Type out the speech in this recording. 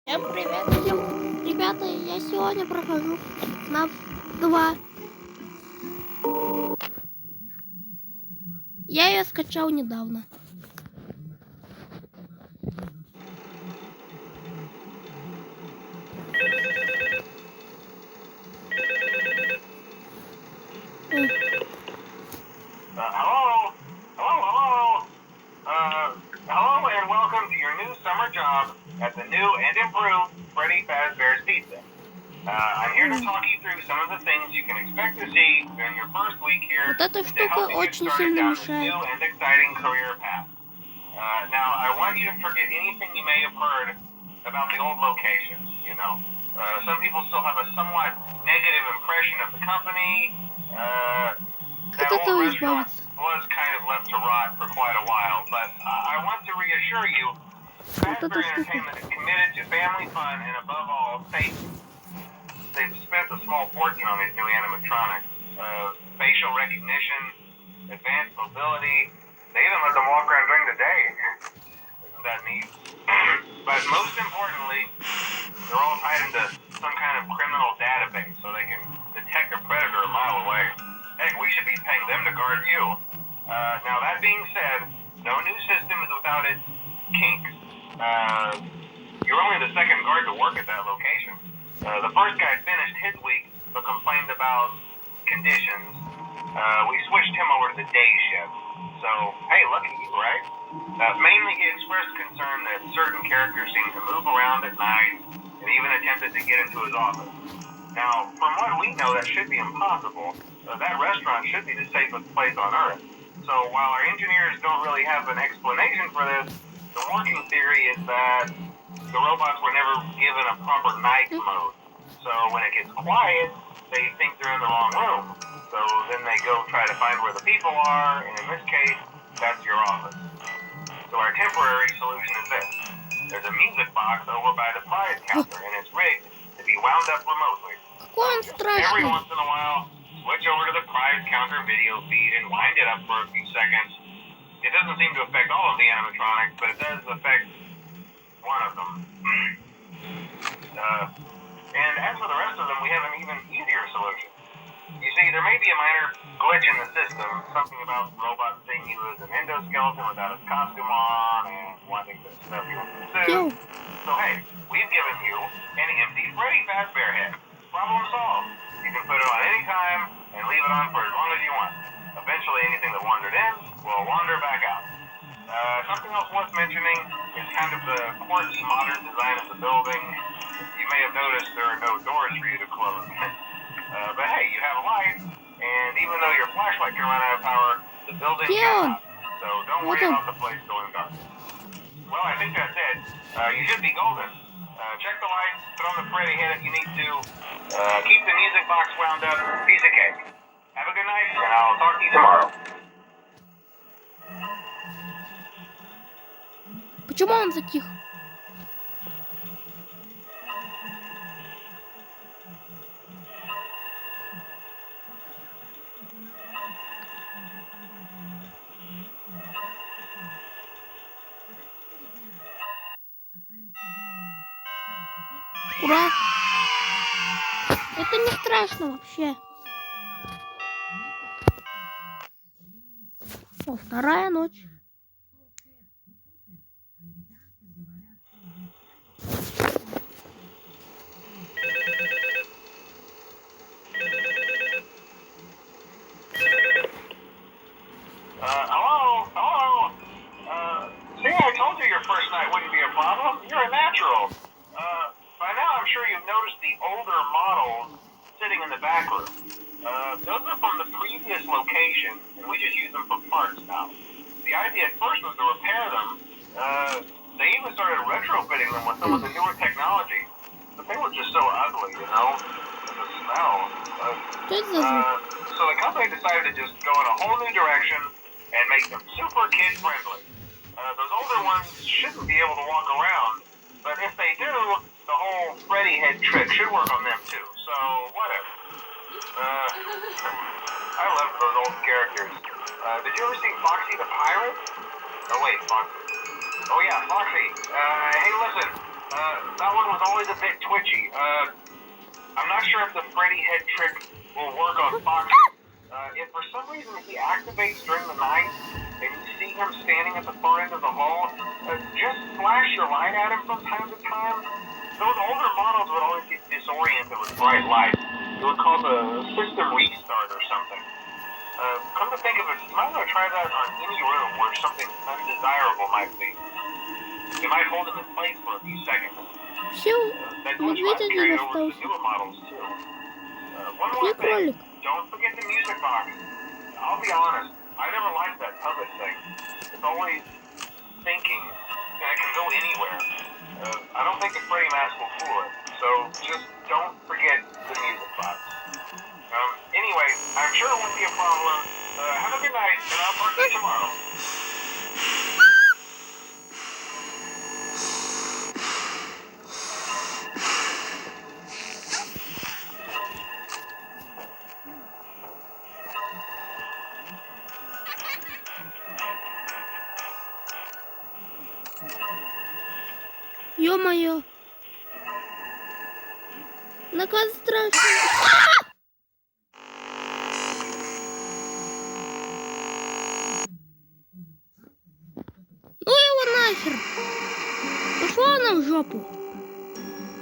Всем привет, всем ребята, я сегодня прохожу фнаф2. Я ее скачал недавно. Hello and welcome to your new summer job at the new and improved Freddy Fazbear's Pizza. I'm here to talk you through some of the things you can expect to see during your first week here Вот эта and to штука help you get очень started сильно down this мешает. new and exciting career path. Now, I want you to forget anything you may have heard about the old locations, you know. Some people still have a somewhat negative impression of the company. Как That от этого old restaurant избавиться? was kind of left to rot for quite a while, but I want to reassure you, Вот эта Fazbear штука. Entertainment is committed to family fun and above all, safety. They've spent a small fortune on these new animatronics. Facial recognition, advanced mobility. They even let them walk around during the day. Isn't that neat? But most importantly, they're all tied into some kind of criminal database so they can detect a predator a mile away. Heck, we should be paying them to guard you. Now, that being said, no new system is without its kinks. You're only the second guard to work at that location. The first guy finished his week but complained about conditions. We switched him over to the day shift. So, hey, lucky you, right? Mainly he expressed concern that certain characters seem to move around at night and even attempted to get into his office. Now, from what we know, that should be impossible. That restaurant should be the safest place on Earth. So while our engineers don't really have an explanation for this, the working theory is that the robots were never given a proper night mode. So when it gets quiet, they think they're in the wrong room. So then they go try to find where the people are, and in this case, that's your office. So our temporary solution is this. There's a music box over by the prize counter, and it's rigged to be wound up remotely. Какой он Every страшный. once in a while, switch over to the prize counter video feed and wind it up for a few seconds. It doesn't seem to affect all of the animatronics, but it does affect one of them. And as for the rest of them, we have an even easier solution. You see, there may be a minor glitch in the system, something about robots seeing you as an endoskeleton without a costume on and wanting to stuff you in the suit. Yo. So hey, we've given you an empty Freddy Fazbear head. Problem solved. You can put it on any time and leave it on for as long as you want. Eventually, anything that wandered in will wander back out. Something else worth mentioning is kind of the quirky modern design of the building. You may have noticed there are no doors for you to close. But hey, you have a light, and even though your flashlight can run out of power, the building cannot. So don't worry about the place going dark. Well, I think that's it. You should be golden. Check the lights, put on the Freddy head if you need to. Keep the music box wound up. Piece of cake. Have a good night, and I'll talk to you tomorrow. Почему он затих? Ура! Это не страшно вообще. О, вторая ночь. Hello? See, I told you your first night wouldn't be a problem. You're a natural. By now, I'm sure you've noticed the older models sitting in the back room. Those are from the previous location, and we just use them for parts now. The idea at first was to repair them. They even started retrofitting them with some of the newer technology, but they were just so ugly, you know? The smell. Что это за звук? So the company decided to just go in a whole new direction and make them super kid-friendly. Those older ones shouldn't be able to walk around, but if they do, the whole Freddy head trick should work on them too, so whatever. I love those old characters. Did you ever see Foxy the Pirate? Oh wait, Foxy. Oh yeah, Foxy. Hey listen, That one was always a bit twitchy. I'm not sure if the Freddy head trick will work on Fox. If for some reason he activates during the night and you see him standing at the far end of the hall, just flash your light at him from time to time. Those older models would always get disoriented with bright light. It would cause a system restart or something. Come to think of it, you might want to try that on any room where something undesirable might be. It might hold him in place for a few seconds. Все, That glitch might медведь carry один over to the остался. newer models too. One more Где thing. кролик? Don't forget the music box. I'll be honest, I never liked that puppet thing. It's always thinking, and it can go anywhere. I don't think the Freddy mask will fool it, so just don't forget the music box. Anyway, I'm sure it won't be a problem. Have a good night, and I'll talk to you tomorrow. Ё-моё. Наказ страшный. Ну его нахер. Пошла она в жопу.